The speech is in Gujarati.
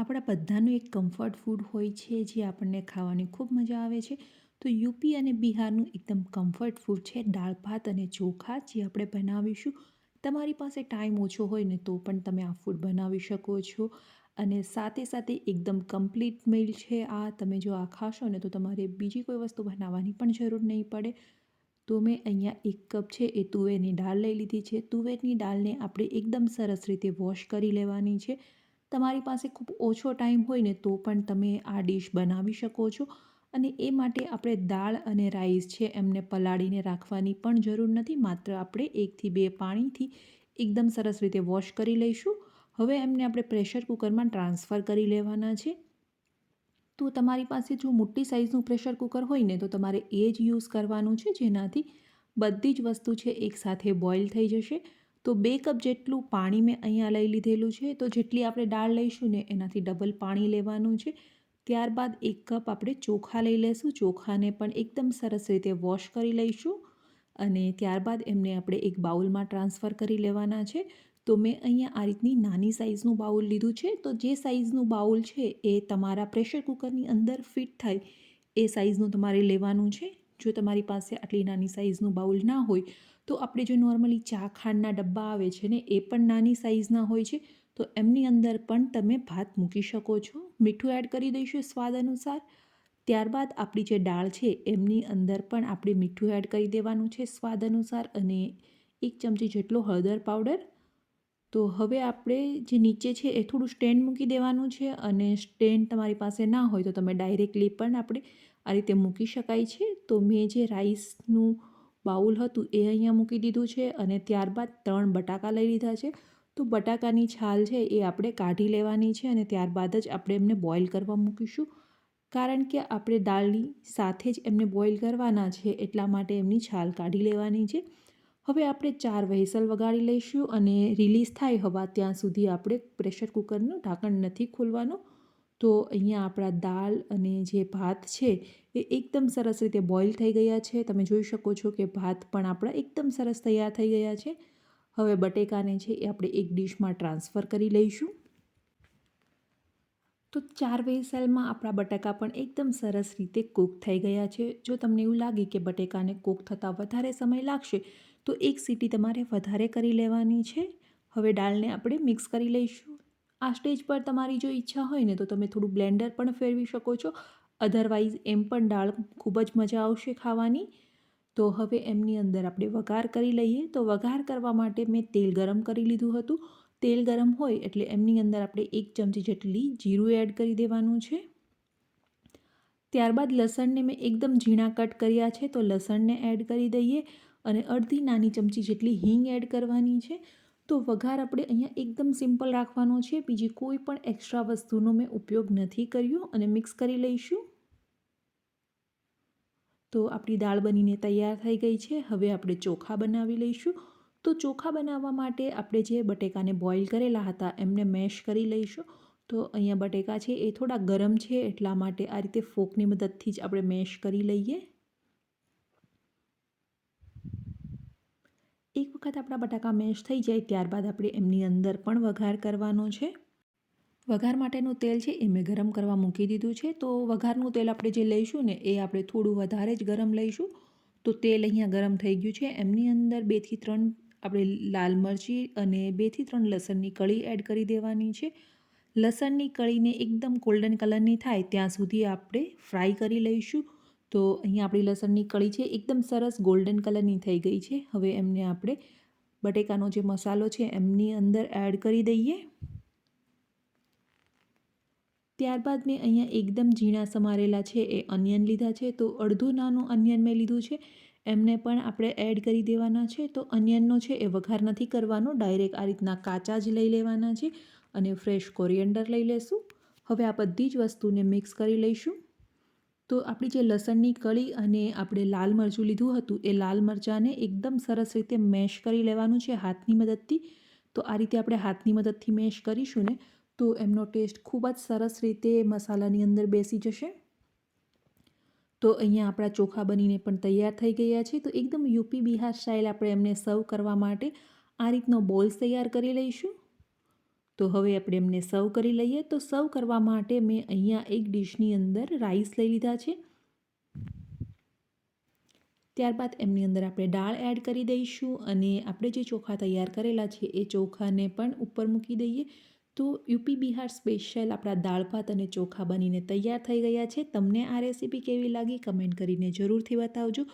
આપણા બધાનું એક કમ્ફર્ટ ફૂડ હોય છે જે આપણને ખાવાની ખૂબ મજા આવે છે. તો યુપી અને બિહારનું એકદમ કમ્ફર્ટ ફૂડ છે દાળ ભાત અને ચોખા, જે આપણે બનાવીશું. તમારી પાસે ટાઈમ ઓછો હોય ને તો પણ તમે આ ફૂડ બનાવી શકો છો. અને સાથે સાથે એકદમ કમ્પ્લીટ મીલ છે આ. તમે જો આ ખાશો ને તો તમારે બીજી કોઈ વસ્તુ બનાવવાની પણ જરૂર નહીં પડે. તો મેં અહીંયા 1 કપ છે એ તુવેરની દાળ લઈ લીધી છે. તુવેરની દાળને આપણે એકદમ સરસ રીતે વોશ કરી લેવાની છે. તમારી પાસે ખૂબ ઓછો ટાઈમ હોય ને તો પણ તમે આ ડીશ બનાવી શકો છો. અને એ માટે આપણે દાળ અને રાઈસ છે એમને પલાળીને રાખવાની પણ જરૂર નથી. માત્ર આપણે 1 થી 2 પાણીથી એકદમ સરસ રીતે વોશ કરી લઈશું. હવે એમને આપણે પ્રેશર કુકરમાં ટ્રાન્સફર કરી લેવાના છે. તો તમારી પાસે જો મોટી સાઇઝનું પ્રેશર કુકર હોય ને તો તમારે એ જ યુઝ કરવાનું છે, જેનાથી બધી જ વસ્તુ છે એકસાથે બોઇલ થઈ જશે. તો 2 કપ જેટલું પાણી મેં અહીંયા લઈ લીધેલું છે. તો જેટલી આપણે દાળ લઈશું ને એનાથી ડબલ પાણી લેવાનું છે. ત્યારબાદ 1 કપ આપણે ચોખા લઈ લઈશું. ચોખાને પણ એકદમ સરસ રીતે વોશ કરી લઈશું અને ત્યારબાદ એમને આપણે એક બાઉલમાં ટ્રાન્સફર કરી લેવાના છે. તો મેં અહીંયા આ રીતની નાની સાઇઝનું બાઉલ લીધું છે. તો જે સાઇઝનું બાઉલ છે એ તમારા પ્રેશર કુકરની અંદર ફિટ થાય એ સાઇઝનું તમારે લેવાનું છે. જો તમારી પાસે આટલી નાની સાઇઝનું બાઉલ ના હોય તો આપણે જો નોર્મલી ચા ખાંડના ડબ્બા આવે છે ને એ પણ નાની સાઇઝના હોય છે. તો એમની અંદર પણ તમે ભાત મૂકી શકો છો. મીઠું એડ કરી દઈશું સ્વાદ અનુસાર. ત્યારબાદ આપણી જે દાળ છે એમની અંદર પણ આપણે મીઠું એડ કરી દેવાનું છે સ્વાદ અનુસાર, અને 1 ચમચી જેટલો હળદર પાવડર. તો હવે આપણે જે નીચે છે એ થોડું સ્ટેન્ડ મૂકી દેવાનું છે, અને સ્ટેન્ડ તમારી પાસે ના હોય તો તમે ડાયરેક્ટલી પણ આપણે આ રીતે મૂકી શકાય છે. તો મેં જે રાઈસનું બાઉલ હતું એ અહીંયા મૂકી દીધું છે અને ત્યારબાદ 3 બટાકા લઈ લીધા છે. તો બટાકાની છાલ છે એ આપણે કાઢી લેવાની છે અને ત્યારબાદ જ આપણે એમને બોઇલ કરવા મૂકીશું. કારણ કે આપણે દાળની સાથે જ એમને બોઇલ કરવાના છે એટલા માટે એમની છાલ કાઢી લેવાની છે. હવે આપણે 4 વ્હિસલ વગાડી લઈશું અને રિલીઝ થાય હવા ત્યાં સુધી આપણે પ્રેશર કુકરનું ઢાંકણ નથી ખોલવાનું. તો અહીંયા આપણા દાળ અને જે ભાત છે એ એકદમ સરસ રીતે બોઇલ થઈ ગયા છે. તમે જોઈ શકો છો કે ભાત પણ આપણા એકદમ સરસ તૈયાર થઈ ગયા છે. હવે બટેકાને છે એ આપણે એક ડીશમાં ટ્રાન્સફર કરી લઈશું. તો 4 વ્હિસલમાં આપણા બટાકા પણ એકદમ સરસ રીતે કૂક થઈ ગયા છે. જો તમને એવું લાગે કે બટેકાને કૂક થતાં વધારે સમય લાગશે તો 1 સીટી તમારે વધારે કરી લેવાની છે. હવે દાળને આપણે મિક્સ કરી લઈશું. આ સ્ટેજ પર તમારી જો ઈચ્છા હોય ને તો તમે થોડું બ્લેન્ડર પણ ફેરવી શકો છો. અધરવાઇઝ એમ પણ દાળ ખૂબ જ મજા આવશે ખાવાની. તો હવે એમની અંદર આપણે વઘાર કરી લઈએ. તો વઘાર કરવા માટે મેં તેલ ગરમ કરી લીધું હતું. તેલ ગરમ હોય એટલે એમની અંદર આપણે 1 ચમચી જેટલી જીરું એડ કરી દેવાનું છે. ત્યારબાદ લસણને મેં એકદમ ઝીણા કટ કર્યા છે તો લસણને એડ કરી દઈએ અને અડધી નાની ચમચી જેટલી હિંગ એડ કરવાની છે. તો વઘાર આપણે અહીંયા એકદમ સિમ્પલ રાખવાનો છે. બીજી કોઈ પણ એક્સ્ટ્રા વસ્તુનો મેં ઉપયોગ નથી કર્યો અને મિક્સ કરી લઈશું. તો આપણી દાળ બનીને તૈયાર થઈ ગઈ છે. હવે આપણે ચોખા બનાવી લઈશું. તો ચોખા બનાવવા માટે આપણે જે બટેકાને બોઇલ કરેલા હતા એમને મેશ કરી લઈશું. તો અહીંયા બટેકા છે એ થોડા ગરમ છે એટલા માટે આ રીતે ફોકની મદદથી જ આપણે મેશ કરી લઈએ. એક વખત આપણા બટાકા મેશ થઈ જાય ત્યારબાદ આપણે એમની અંદર પણ વઘાર કરવાનો છે. વઘાર માટેનું તેલ છે એ મેં ગરમ કરવા મૂકી દીધું છે. તો વઘારનું તેલ આપણે જે લઈશું ને એ આપણે થોડું વધારે જ ગરમ લઈશું. તો તેલ અહીંયા ગરમ થઈ ગયું છે. એમની અંદર 2 થી 3 આપણે લાલ મરચી અને 2 થી 3 લસણની કળી એડ કરી દેવાની છે. લસણની કળીને એકદમ ગોલ્ડન કલરની થાય ત્યાં સુધી આપણે ફ્રાય કરી લઈશું. તો અહીંયા આપણી લસણની કળી છે એકદમ સરસ ગોલ્ડન કલરની થઈ ગઈ છે. હવે એમને આપણે બટેકાનો જે મસાલો છે એમની અંદર એડ કરી દઈએ. ત્યારબાદ મેં અહીંયા એકદમ ઝીણા સમારેલા છે એ અનિયન લીધા છે. તો અડધું નાનું અનિયન મેં લીધું છે, એમને પણ આપણે એડ કરી દેવાના છે. તો અનિયનનો છે એ વઘાર નથી કરવાનો, ડાયરેક્ટ આ રીતના કાચા જ લઈ લેવાના છે અને ફ્રેશ કોરિએન્ડર લઈ લેશું. હવે આ બધી જ વસ્તુને મિક્સ કરી લઈશું. તો આપણી જે લસણની કળી અને આપણે લાલ મરચું લીધું હતું એ લાલ મરચાંને એકદમ સરસ રીતે મેશ કરી લેવાનું છે હાથની મદદથી. તો આ રીતે આપણે હાથની મદદથી મેશ કરીશું ને તો એમનો ટેસ્ટ ખૂબ જ સરસ રીતે મસાલાની અંદર બેસી જશે. તો અહીંયા આપણા ચોખા બનીને પણ તૈયાર થઈ ગયા છે. તો એકદમ યુપી બિહાર સ્ટાઇલ આપણે એમને સર્વ કરવા માટે આ રીતનો બોલ્સ તૈયાર કરી લઈશું. તો હવે આપણે એમને સર્વ કરી લઈએ. તો સર્વ કરવા માટે મેં અહીંયા એક ડીશની અંદર રાઈસ લઈ લીધા છે. ત્યારબાદ એમની અંદર આપણે દાળ એડ કરી દઈશું અને આપણે જે ચોખા તૈયાર કરેલા છે એ ચોખાને પણ ઉપર મૂકી દઈએ. તો યુપી બિહાર સ્પેશિયલ આપણા દાળ ભાત અને ચોખા બનીને તૈયાર થઈ ગયા છે. તમને આ રેસીપી કેવી લાગી કમેન્ટ કરીને જરૂરથી બતાવજો.